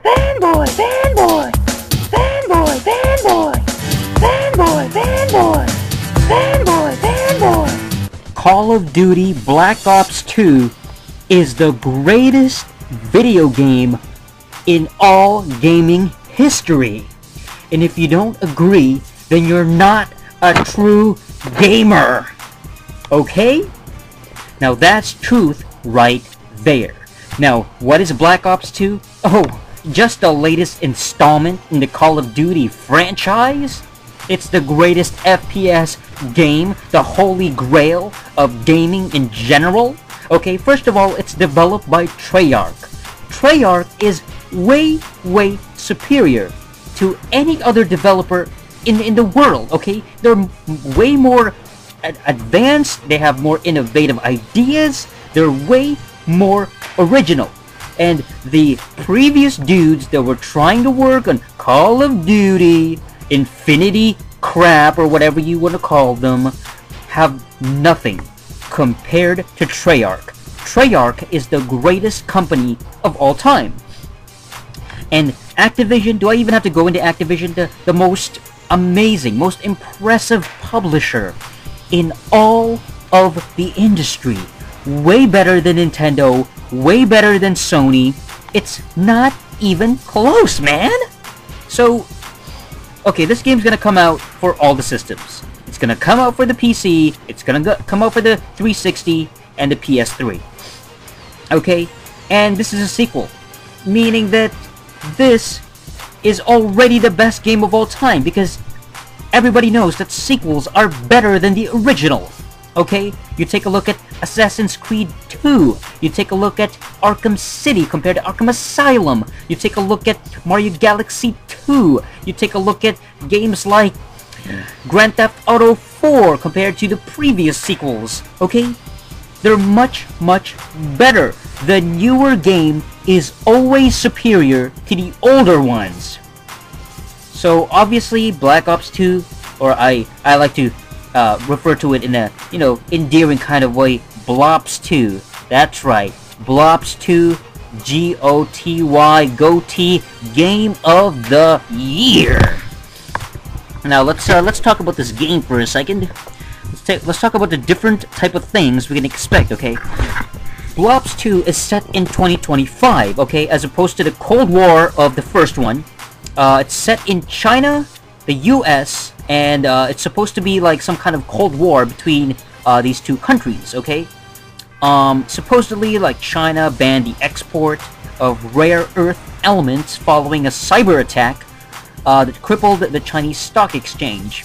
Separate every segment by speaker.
Speaker 1: Fanboy, fanboy, fanboy, fanboy, fanboy, fanboy, fanboy, fanboy.
Speaker 2: Call of Duty Black Ops 2 is the greatest video game in all gaming history. And if you don't agree, then you're not a true gamer. Okay? Now that's truth right there. Now, what is Black Ops 2? Oh, just the latest installment in the Call of Duty franchise? It's the greatest FPS game, the holy grail of gaming in general. Okay, first of all, it's developed by Treyarch. Treyarch is way superior to any other developer in the world, okay? They're way more advanced, they have more innovative ideas, they're way more original. And the previous dudes that were trying to work on Call of Duty, Infinity crap, or whatever you want to call them, have nothing compared to Treyarch. Treyarch is the greatest company of all time. And Activision, do I even have to go into Activision? The most amazing, most impressive publisher in all of the industry. Way better than Nintendo, way better than Sony. It's not even close, man! So, okay, this game's gonna come out for all the systems. It's gonna come out for the PC, it's gonna come out for the 360 and the PS3. Okay? And this is a sequel, meaning that this is already the best game of all time, because everybody knows that sequels are better than the original. Okay? You take a look at Assassin's Creed 2. You take a look at Arkham City compared to Arkham Asylum. You take a look at Mario Galaxy 2. You take a look at games like Grand Theft Auto 4 compared to the previous sequels. Okay? They're much better. The newer game is always superior to the older ones. So obviously Black Ops 2, or I like to refer to it in a, endearing kind of way, Blops 2. That's right, Blops 2, G-O-T-Y, goty, Game of the Year. Now let's talk about this game for a second. Let's talk about the different type of things we can expect, okay? Blops 2 is set in 2025, okay, as opposed to the Cold War of the first one. It's set in China, the US, and it's supposed to be like some kind of Cold War between these two countries, okay? Supposedly, like, China banned the export of rare earth elements following a cyber attack that crippled the Chinese stock exchange.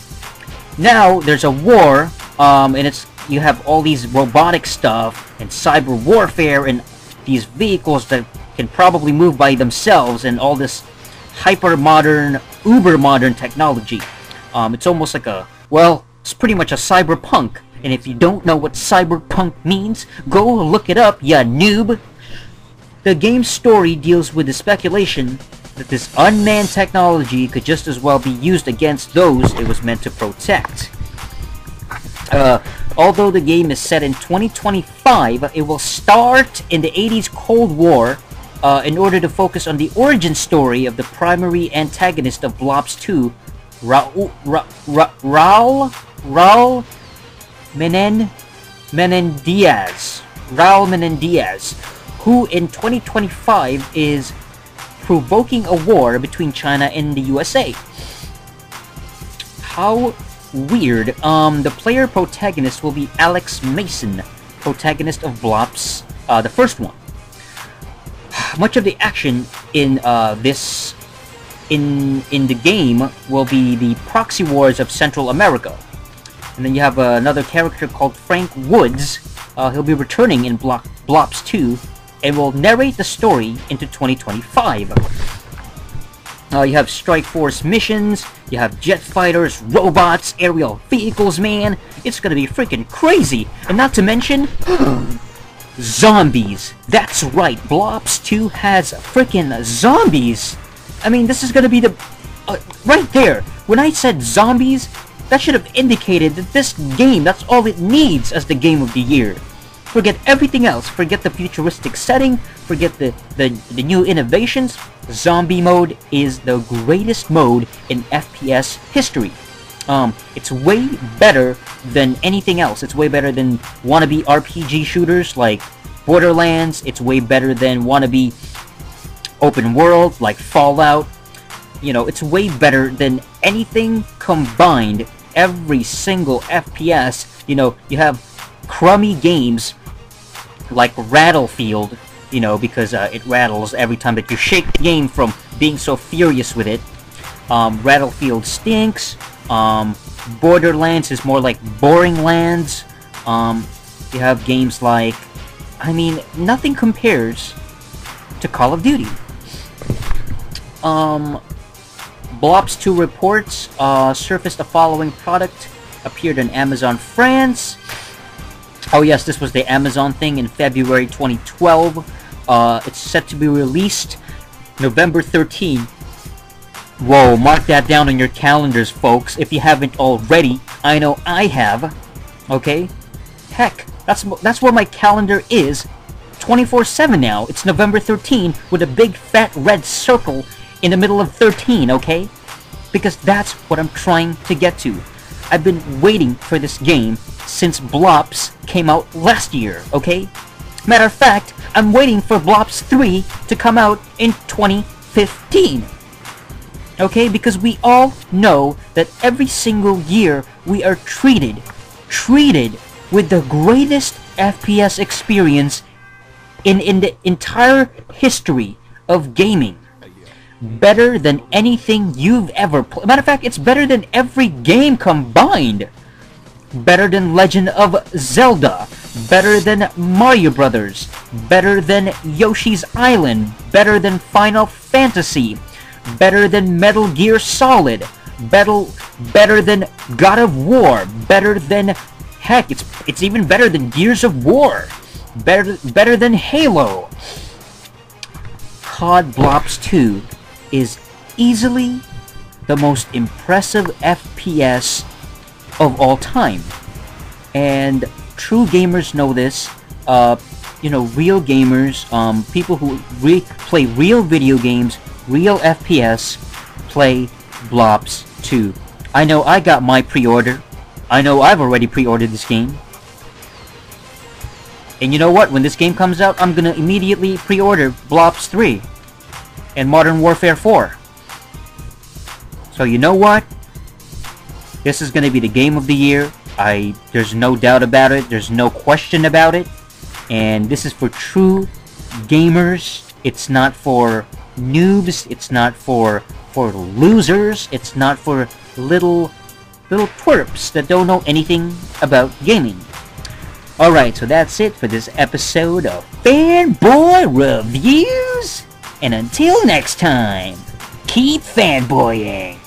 Speaker 2: Now, there's a war, and you have all these robotic stuff, and cyber warfare, and these vehicles that can probably move by themselves, and all this hyper-modern, uber-modern technology. It's almost like it's pretty much a cyberpunk. And if you don't know what cyberpunk means, go look it up, ya noob. The game's story deals with the speculation that this unmanned technology could just as well be used against those it was meant to protect. Although the game is set in 2025, it will start in the 80s Cold War in order to focus on the origin story of the primary antagonist of Blops 2, Raul Menendez, who in 2025 is provoking a war between China and the USA. How weird. The player protagonist will be Alex Mason, protagonist of Blops, the first one. Much of the action in in the game will be the proxy wars of Central America. And then you have another character called Frank Woods. He'll be returning in Blops 2 and will narrate the story into 2025. You have Strike Force missions, you have jet fighters, robots, aerial vehicles, man. It's gonna be freaking crazy. And not to mention, zombies. That's right, Blops 2 has freaking zombies. I mean, this is gonna be the... right there, when I said zombies, that should have indicated that this game, that's all it needs as the game of the year. Forget everything else. Forget the futuristic setting. Forget the new innovations. Zombie mode is the greatest mode in FPS history. It's way better than anything else. It's way better than wannabe RPG shooters like Borderlands. It's way better than wannabe open world like Fallout. You know, it's way better than anything combined. Every single FPS. You know, you have crummy games like Rattlefield, you know, because it rattles every time that you shake the game from being so furious with it. Rattlefield stinks. Borderlands is more like Boring Lands. You have games like, I mean, nothing compares to Call of Duty. Blops 2 reports surfaced the following product, appeared on Amazon France. Oh yes, this was the Amazon thing in February 2012. It's set to be released November 13. Whoa, mark that down on your calendars, folks, if you haven't already. I know I have. Okay? Heck, that's where my calendar is 24/7 now. It's November 13 with a big fat red circle in the middle of 13, okay? Because that's what I'm trying to get to. I've been waiting for this game since Blops came out last year, okay? Matter of fact, I'm waiting for Blops 3 to come out in 2015. Okay, because we all know that every single year we are treated with the greatest FPS experience in the entire history of gaming. Better than anything you've ever played. Matter of fact, it's better than every game combined. Better than Legend of Zelda. Better than Mario Brothers. Better than Yoshi's Island. Better than Final Fantasy. Better than Metal Gear Solid. Better than God of War. Better than... Heck, it's even better than Gears of War. Better than Halo. COD Blops 2 is easily the most impressive FPS of all time. And true gamers know this. You know, real gamers, people who play real video games, real FPS, play Blops 2. I know I got my pre-order. I know I've already pre-ordered this game. And you know what? When this game comes out, I'm gonna immediately pre-order Blops 3 and Modern Warfare 4. So you know what? This is gonna be the game of the year. There's no doubt about it. There's no question about it. And this is for true gamers. It's not for noobs. It's not for losers. It's not for little twerps that don't know anything about gaming. Alright, so that's it for this episode of Fanboy Reviews. And until next time, keep fanboying.